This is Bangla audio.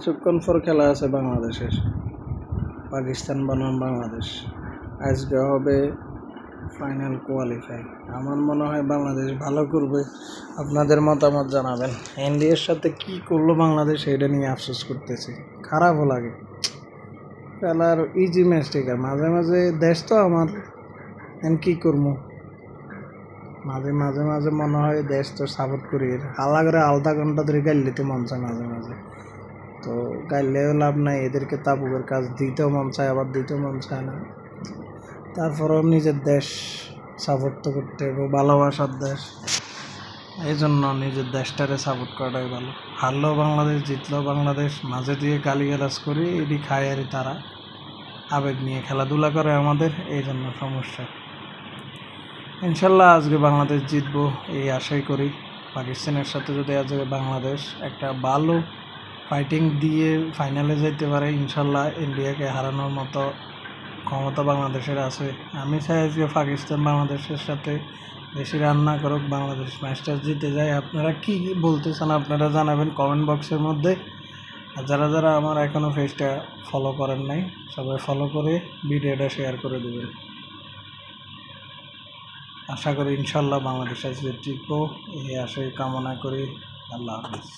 কিছুক্ষণ পর খেলা আছে বাংলাদেশের, পাকিস্তান বনাম বাংলাদেশ। আজকে হবে ফাইনাল কোয়ালিফাই। আমার মনে হয় বাংলাদেশ ভালো করবে। আপনাদের মতামত জানাবেন। ইন্ডিয়ার সাথে কি করলো বাংলাদেশ, এটা নিয়ে আফসোস করতেছি, খারাপও লাগে। খেলার ইজি ম্যাচ ঠিক আছে, মাঝে মাঝে দেশ তো আমার কি করবো, মাঝে মাঝে মাঝে মনে হয় দেশ তো সাপোর্ট করি, আলাদা করে আলাদা ঘন্টা ধরে গাইলিতে মন চায় মাঝে মাঝে। তো গাইলেও লাভ নাই, এদেরকে তাবুকের কাজ দিতেও মন চায়, আবার দিতেও মন চায় না। তারপরেও নিজের দেশ সাপোর্ট তো করতে হবে, ভালোবাসার দেশ, এই জন্য নিজের দেশটারে সাপোর্ট করাটাই ভালো। হারলেও বাংলাদেশ, জিতলেও বাংলাদেশ, মাঝে দিয়ে গালিগালাজ করি, এটি খায় আর তারা আবেগ নিয়ে খেলাধুলা করে আমাদের, এই জন্য সমস্যা। ইনশাল্লাহ আজকে বাংলাদেশ জিতবো এই আশাই করি। পাকিস্তানের সাথে যদি আজকে বাংলাদেশ একটা ভালো ফাইটিং দিয়ে ফাইনালে যেতে পারে, ইনশাল্লাহ ইন্ডিয়াকে হারানোর মতো ক্ষমতা বাংলাদেশের আছে। আমি চাই আজকে পাকিস্তান বাংলাদেশের সাথে বেশি রান না করুক, বাংলাদেশ ম্যাচটা জিতে যায়। আপনারা কি বলতে চান আপনারা জানাবেন কমেন্ট বক্সের মধ্যে। আর যারা যারা আমার এখনও পেজটা ফলো করেন নাই, সবাই ফলো করে ভিডিওটা শেয়ার করে দেবেন। আশা করি ইনশাল্লাহ বাংলাদেশ আজকে জিতবো, এই আশাই কামনা করি। আল্লাহ হাফিজ।